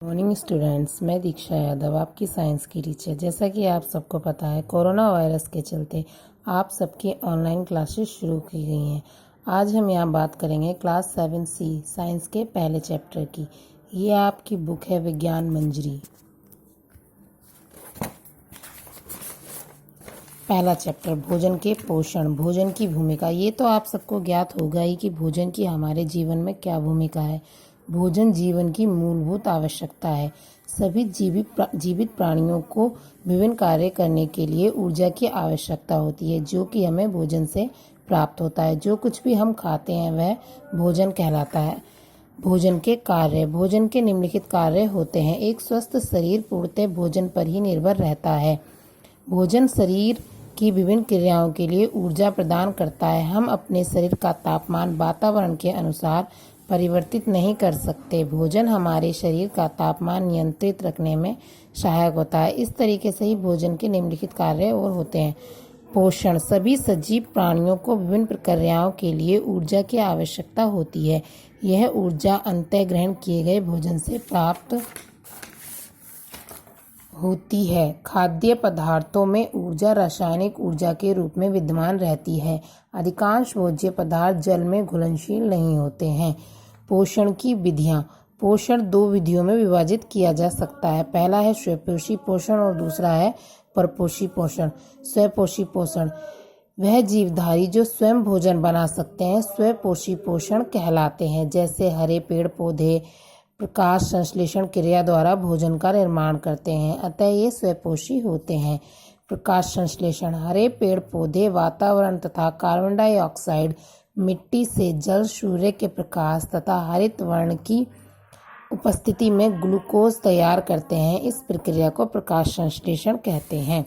Morning students, मैं दीक्षा यादव आपकी science की टीचर। जैसा कि आप सबको पता है, कोरोना वायरस के चलते आप सबकी ऑनलाइन क्लासेस शुरू की गई हैं। आज हम यहाँ बात करेंगे क्लास 7C साइंस के पहले चैप्टर की। ये आपकी बुक है विज्ञान मंजरी। पहला चैप्टर भोजन के पोषण, भोजन की भूमिका। ये तो आप सबको ज्ञात होगा ही कि भोजन की हमारे जीवन में क्या भूमिका है। भोजन जीवन की मूलभूत आवश्यकता है। सभी जीवित प्राणियों को विभिन्न कार्य करने के लिए ऊर्जा की आवश्यकता होती है, जो कि हमें भोजन से प्राप्त होता है। जो कुछ भी हम खाते हैं वह भोजन कहलाता है। भोजन के कार्य, भोजन के निम्नलिखित कार्य होते हैं। एक स्वस्थ शरीर पूर्णतः भोजन पर ही निर्भर रहता है। भोजन शरीर की विभिन्न क्रियाओं के लिए ऊर्जा प्रदान करता है। हम अपने शरीर का तापमान वातावरण के अनुसार परिवर्तित नहीं कर सकते। भोजन हमारे शरीर का तापमान नियंत्रित रखने में सहायक होता है। इस तरीके से ही भोजन के निम्नलिखित कार्य और होते हैं। पोषण, सभी सजीव प्राणियों को विभिन्न प्रक्रियाओं के लिए ऊर्जा की आवश्यकता होती है। यह ऊर्जा अंतः ग्रहण किए गए भोजन से प्राप्त होती है। खाद्य पदार्थों में ऊर्जा रासायनिक ऊर्जा के रूप में विद्यमान रहती है। अधिकांश भोज्य पदार्थ जल में घुलनशील नहीं होते हैं। पोषण की विधियाँ। पोषण दो विधियों में विभाजित किया जा सकता है। पहला है स्वपोषी पोषण और दूसरा है परपोषी पोषण। स्वपोषी पोषण वह जीवधारी जो स्वयं भोजन बना सकते हैं स्वपोषी पोषण कहलाते हैं। जैसे हरे पेड़ पौधे प्रकाश संश्लेषण क्रिया द्वारा भोजन का निर्माण करते हैं, अतः ये स्वपोषी होते हैं। प्रकाश संश्लेषण, हरे पेड़ पौधे वातावरण तथा कार्बन डाइऑक्साइड, मिट्टी से जल, सूर्य के प्रकाश तथा हरित वर्ण की उपस्थिति में ग्लूकोज तैयार करते हैं। इस प्रक्रिया को प्रकाश संश्लेषण कहते हैं।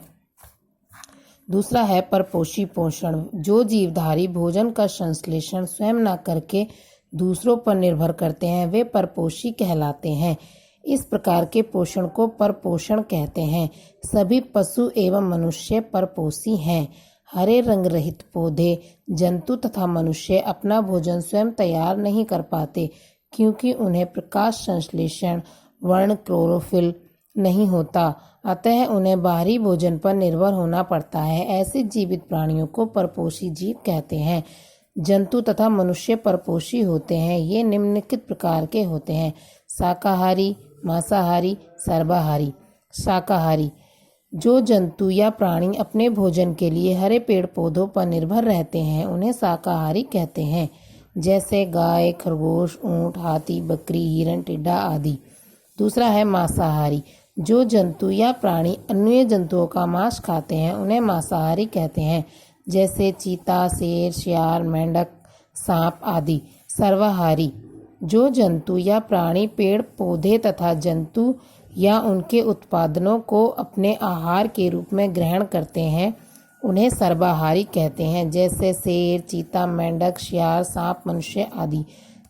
दूसरा है परपोषी पोषण, जो जीवधारी भोजन का संश्लेषण स्वयं न करके दूसरों पर निर्भर करते हैं, वे परपोषी कहलाते हैं। इस प्रकार के पोषण को परपोषण कहते हैं। सभी पशु एवं मनुष्य परपोषी हैं। हरे रंग रहित पौधे, जंतु तथा मनुष्य अपना भोजन स्वयं तैयार नहीं कर पाते, क्योंकि उन्हें प्रकाश संश्लेषण वर्ण क्लोरोफिल नहीं होता, अतः उन्हें बाहरी भोजन पर निर्भर होना पड़ता है। ऐसे जीवित प्राणियों को परपोषी जीव कहते हैं। जंतु तथा मनुष्य परपोषी होते हैं। ये निम्नलिखित प्रकार के होते हैं: शाकाहारी, मांसाहारी, सर्वाहारी। शाकाहारी, जो जंतु या प्राणी अपने भोजन के लिए हरे पेड़ पौधों पर निर्भर रहते हैं उन्हें शाकाहारी कहते हैं। जैसे गाय, खरगोश, ऊंट, हाथी, बकरी, हिरण, टिड्डा आदि। दूसरा है मांसाहारी, जो जंतु या प्राणी अन्य जंतुओं का मांस खाते हैं उन्हें मांसाहारी कहते हैं। जैसे चीता, शेर, शियाल, मेंढक, सांप आदि। सर्वाहारी, जो जंतु या प्राणी पेड़ पौधे तथा जंतु या उनके उत्पादनों को अपने आहार के रूप में ग्रहण करते हैं उन्हें सर्वाहारी कहते हैं। जैसे शेर, चीता, मेंढक, शियाल, सांप, मनुष्य आदि।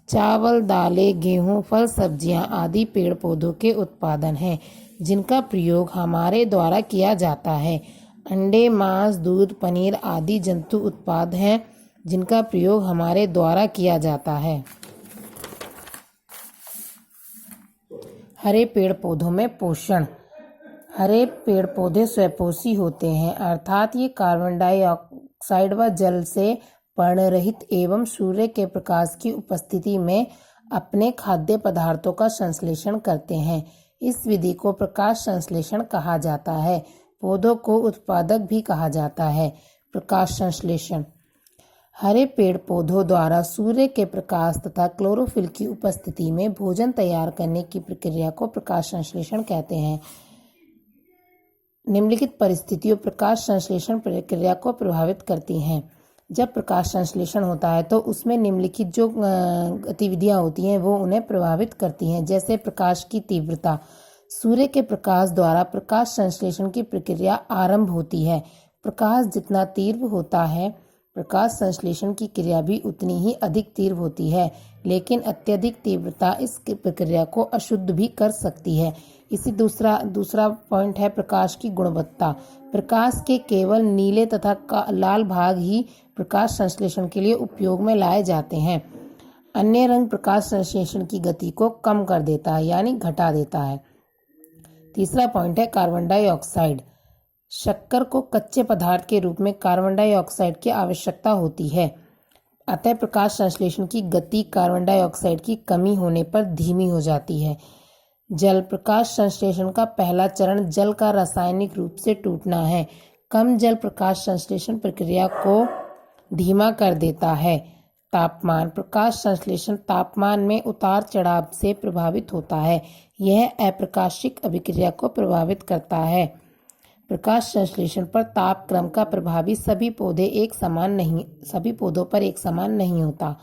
चावल, दालें, गेहूँ, फल, सब्जियाँ आदि पेड़ पौधों के उत्पादन हैं, जिनका प्रयोग हमारे द्वारा किया जाता है। अंडे, मांस, दूध, पनीर आदि जंतु उत्पाद हैं, जिनका प्रयोग हमारे द्वारा किया जाता है। हरे पेड़ पौधों में पोषण। हरे पेड़ पौधे स्वपोषी होते हैं, अर्थात ये कार्बन डाइऑक्साइड व जल से पर्णरहित एवं सूर्य के प्रकाश की उपस्थिति में अपने खाद्य पदार्थों का संश्लेषण करते हैं। इस विधि को प्रकाश संश्लेषण कहा जाता है। पौधों को उत्पादक भी कहा जाता है। प्रकाश संश्लेषण, हरे पेड़ पौधों द्वारा सूर्य के प्रकाश तथा क्लोरोफिल की उपस्थिति में भोजन तैयार करने की प्रक्रिया को प्रकाश संश्लेषण कहते हैं। निम्नलिखित परिस्थितियों प्रकाश संश्लेषण प्रक्रिया को प्रभावित करती हैं। जब प्रकाश संश्लेषण होता है तो उसमें निम्नलिखित जो गतिविधियां होती हैं वो उन्हें प्रभावित करती हैं। जैसे प्रकाश की तीव्रता, सूर्य के प्रकाश द्वारा प्रकाश संश्लेषण की प्रक्रिया आरंभ होती है। प्रकाश जितना तीव्र होता है प्रकाश संश्लेषण की क्रिया भी उतनी ही अधिक तीव्र होती है, लेकिन अत्यधिक तीव्रता इस प्रक्रिया को अशुद्ध भी कर सकती है। इसी दूसरा पॉइंट है प्रकाश की गुणवत्ता। प्रकाश के केवल नीले तथा लाल भाग ही प्रकाश संश्लेषण के लिए उपयोग में लाए जाते हैं। अन्य रंग प्रकाश संश्लेषण की गति को कम कर देता है यानी घटा देता है। तीसरा पॉइंट है कार्बन डाइऑक्साइड। शक्कर को कच्चे पदार्थ के रूप में कार्बन डाइऑक्साइड की आवश्यकता होती है, अतः प्रकाश संश्लेषण की गति कार्बन डाइऑक्साइड की कमी होने पर धीमी हो जाती है। जल प्रकाश संश्लेषण का पहला चरण जल का रासायनिक रूप से टूटना है। कम जल प्रकाश संश्लेषण प्रक्रिया को धीमा कर देता है। तापमान प्रकाश संश्लेषण तापमान में उतार चढ़ाव से प्रभावित होता है। यह अप्रकाशिक अभिक्रिया को प्रभावित करता है। प्रकाश संश्लेषण पर ताप क्रम का प्रभावी सभी पौधों पर एक समान नहीं होता।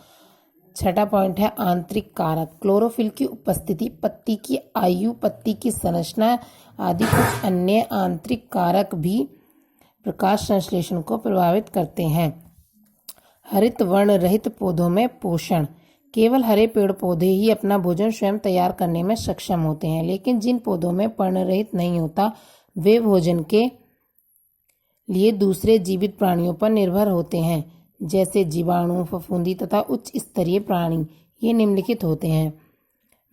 छठा पॉइंट है आंतरिक कारक। क्लोरोफिल की उपस्थिति, पत्ती की आयु, पत्ती की संरचना आदि कुछ अन्य आंतरिक कारक भी प्रकाश संश्लेषण को प्रभावित करते हैं। हरित वर्ण रहित पौधों में पोषण। केवल हरे पेड़ पौधे ही अपना भोजन स्वयं तैयार करने में सक्षम होते हैं, लेकिन जिन पौधों में पर्ण रहित नहीं होता वे भोजन के लिए दूसरे जीवित प्राणियों पर निर्भर होते हैं, जैसे जीवाणु, फफूंदी तथा उच्च स्तरीय प्राणी। ये निम्नलिखित होते हैं।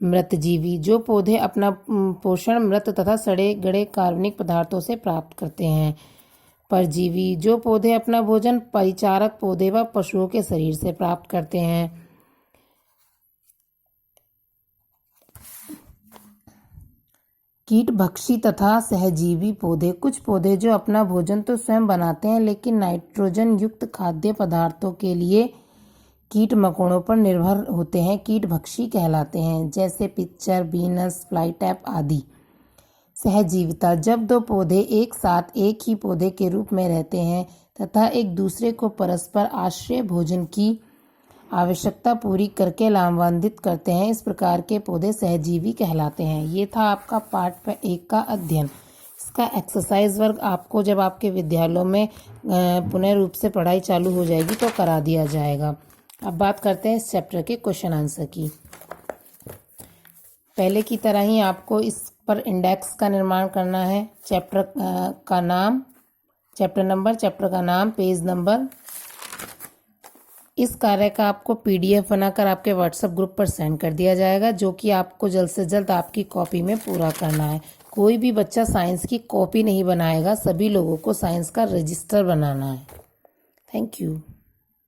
मृतजीवी, जो पौधे अपना पोषण मृत तथा सड़े गले कार्बनिक पदार्थों से प्राप्त करते हैं। परजीवी, जो पौधे अपना भोजन परिचारक पौधे व पशुओं के शरीर से प्राप्त करते हैं। कीटभक्षी तथा सहजीवी पौधे, कुछ पौधे जो अपना भोजन तो स्वयं बनाते हैं लेकिन नाइट्रोजन युक्त खाद्य पदार्थों के लिए कीट मकोड़ों पर निर्भर होते हैं, कीटभक्षी कहलाते हैं, जैसे पिच्चर, बीनस, फ्लाईटैप आदि। सहजीविता, जब दो पौधे एक साथ एक ही पौधे के रूप में रहते हैं तथा एक दूसरे को परस्पर आश्रय भोजन की आवश्यकता पूरी करके लाभान्वित करते हैं, इस प्रकार के पौधे सहजीवी कहलाते हैं। ये था आपका पार्ट 1 का अध्ययन। इसका एक्सरसाइज वर्क आपको जब आपके विद्यालयों में पुनः रूप से पढ़ाई चालू हो जाएगी तो करा दिया जाएगा। अब बात करते हैं इस चैप्टर के क्वेश्चन आंसर की। पहले की तरह ही आपको इस पर इंडेक्स का निर्माण करना है। चैप्टर का नाम, चैप्टर नंबर, चैप्टर का नाम, पेज नंबर। इस कार्य का आपको PDF बनाकर आपके व्हाट्सएप ग्रुप पर सेंड कर दिया जाएगा, जो कि आपको जल्द से जल्द आपकी कॉपी में पूरा करना है। कोई भी बच्चा साइंस की कॉपी नहीं बनाएगा, सभी लोगों को साइंस का रजिस्टर बनाना है। Thank you.